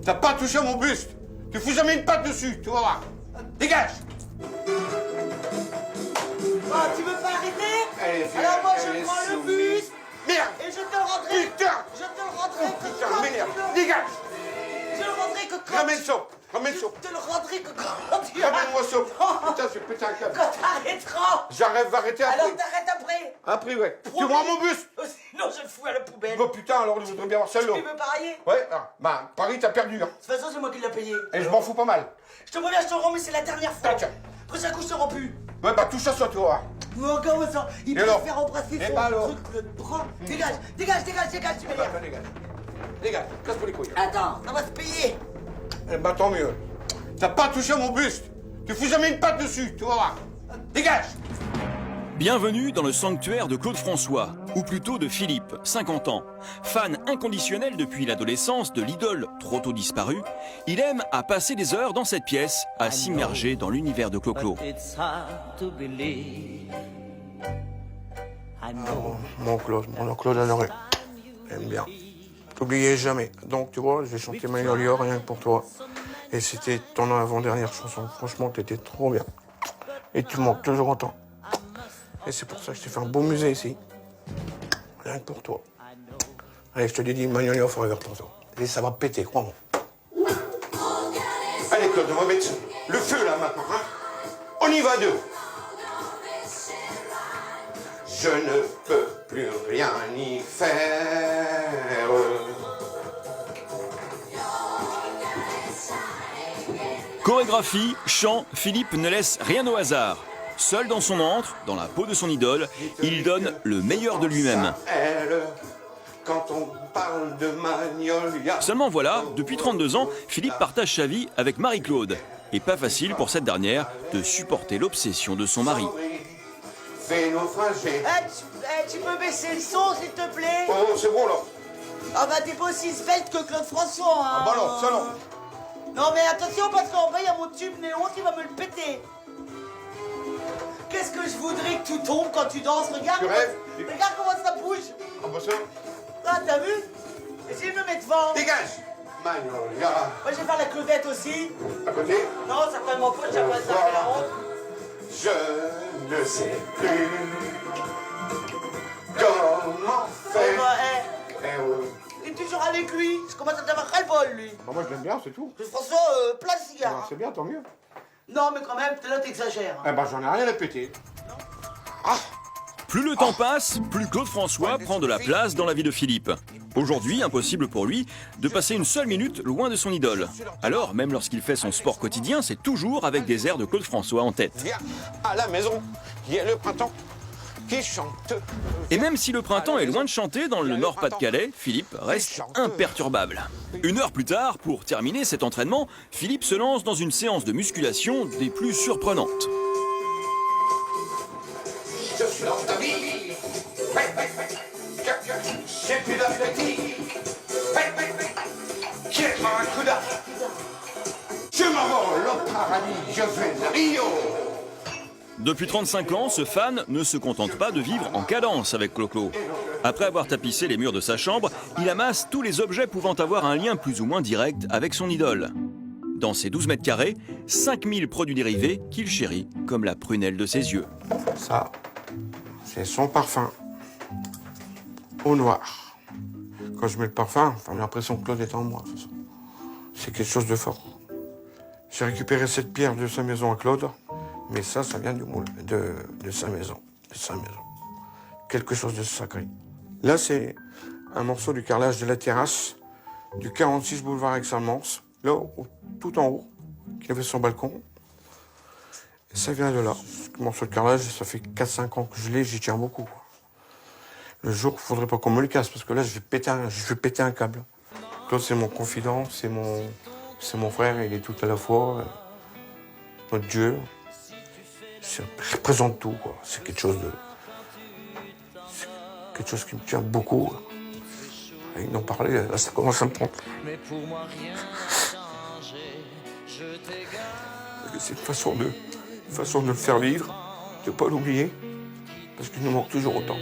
T'as pas touché à mon buste. Tu fous jamais une patte dessus, tu vas voir. Dégage. Ah, tu veux pas arrêter? Alors moi je prends le bus. Merde. Et je te le rendrai. Putain. Je te le rendrai que Putain, quand merde. tu veux. Dégage. Je le rendrai que quand Ramène ça. Ramène ça. Je te le rendrai que quand tu Ramène-moi ça. Putain, c'est pété un câble. Quand t'arrêteras. J'arrive à arrêter après. Alors t'arrêtes après. Après, ouais. Tu Promis. vois mon buste? Sinon je le fous à la poubelle. Oh putain, alors je voudrais bien voir celle-là. Tu veux parier? Ouais, ah, bah, Paris, t'as perdu, hein. De toute façon c'est moi qui l'ai payé. Et je m'en fous pas mal. Je te préviens, je te le rends, mais c'est la dernière fois. Tiens. Prochain coup je te rends plus. Ouais, bah, touche à ça, tu vois. Mais encore ça, il Et alors? préfère embrasser Et son bah alors? truc, le bras. Dégage, dégage, dégage, dégage, tu m'énerves. Dégage. Dégage, casse-moi les couilles. Attends, ça va se payer. Eh bah, tant mieux. T'as pas touché à mon buste. Tu fous jamais une patte dessus, tu vas voir. Dégage. Bienvenue dans le sanctuaire de Claude François, ou plutôt de Philippe, 50 ans. Fan inconditionnel depuis l'adolescence de l'idole trop tôt disparue, il aime à passer des heures dans cette pièce, à s'immerger dans l'univers de Clo-Clo. Mon Claude Honoré. J'aime bien. T'oubliais jamais. Donc, tu vois, j'ai chanté Magnolia rien que pour toi. Et c'était ton avant-dernière chanson. Franchement, t'étais trop bien. Et tu manques toujours autant. Et c'est pour ça que je t'ai fait un beau musée ici. Rien que pour toi. Allez, je te dédie Magnolia Forever pour toi. Et ça va péter, crois-moi. Allez, Claude, on va mettre le feu là maintenant. Hein. On y va deux. Je ne peux plus rien y faire. Chorégraphie, chant, Philippe ne laisse rien au hasard. Seul dans son antre, dans la peau de son idole, il donne le meilleur de lui-même. Quand on parle de Magnolia. Seulement voilà, depuis 32 ans, Philippe partage sa vie avec Marie-Claude. Et pas facile pour cette dernière de supporter l'obsession de son mari. Fait naufrager. Tu peux baisser le son, s'il te plaît? Oh, c'est bon là. Ah bah t'es pas aussi svelte que Claude François, hein. Ah bah non, ça non. Non mais attention, parce qu'en bas, il y a mon tube néon qui va me le péter. Qu'est-ce que je voudrais que tout tombe quand tu danses, regarde. Tu rêves? Regarde comment ça bouge. Ah bah ça. Ah, t'as vu? Essayez de me mettre devant. Dégage. Magnolia. Moi, je vais faire la clevette aussi. À côté. Non, certainement pas, j'ai pas ça fait la honte. Je ne sais plus comment faire. Bah, Eh ouais. il est toujours avec lui. Je commence à t'avoir ras-le-bol, lui. Bah moi je l'aime bien, c'est tout. Claude François, plein de cigares. C'est bien, tant mieux. Non, mais quand même, là, t'exagères. Eh ben j'en ai rien à péter. Plus le temps passe, plus Claude François prend de la place dans la vie de Philippe. Aujourd'hui, impossible pour lui de passer une seule minute loin de son idole. Alors, même lorsqu'il fait son sport quotidien, c'est toujours avec des airs de Claude François en tête. Viens à la maison, il y a le printemps qui chante. Et même si le printemps est loin de chanter dans le Nord-Pas-de-Calais, Philippe reste imperturbable. Une heure plus tard, pour terminer cet entraînement, Philippe se lance dans une séance de musculation des plus surprenantes. Je suis dans ta vie. J'ai plus d'appétit. Quel un coup d'arc. Je m'envole au paradis, je vais à Rio. Depuis 35 ans, ce fan ne se contente pas de vivre en cadence avec Clo-Clo. Après avoir tapissé les murs de sa chambre, il amasse tous les objets pouvant avoir un lien plus ou moins direct avec son idole. Dans ses 12 mètres carrés, 5000 produits dérivés qu'il chérit comme la prunelle de ses yeux. Ça, c'est son parfum. Au noir. Quand je mets le parfum, j'ai l'impression que Claude est en moi. C'est quelque chose de fort. J'ai récupéré cette pierre de sa maison à Claude, mais ça vient du moule, de sa maison. De sa maison. Quelque chose de sacré. Là, c'est un morceau du carrelage de la terrasse du 46 boulevard Aix-en-Mons, là, tout en haut, qui avait son balcon. Et ça vient de là. Ce morceau de carrelage, ça fait 4-5 ans que je l'ai, j'y tiens beaucoup. Le jour, il ne faudrait pas qu'on me le casse, parce que là, je vais péter un câble. Claude, c'est mon confident, c'est mon frère, il est tout à la fois. Notre Dieu. Ça représente tout, quoi. C'est quelque chose qui me tient beaucoup. Et d'en parler, là, ça commence à me prendre. C'est une façon de le faire vivre, de ne pas l'oublier, parce qu'il nous manque toujours autant.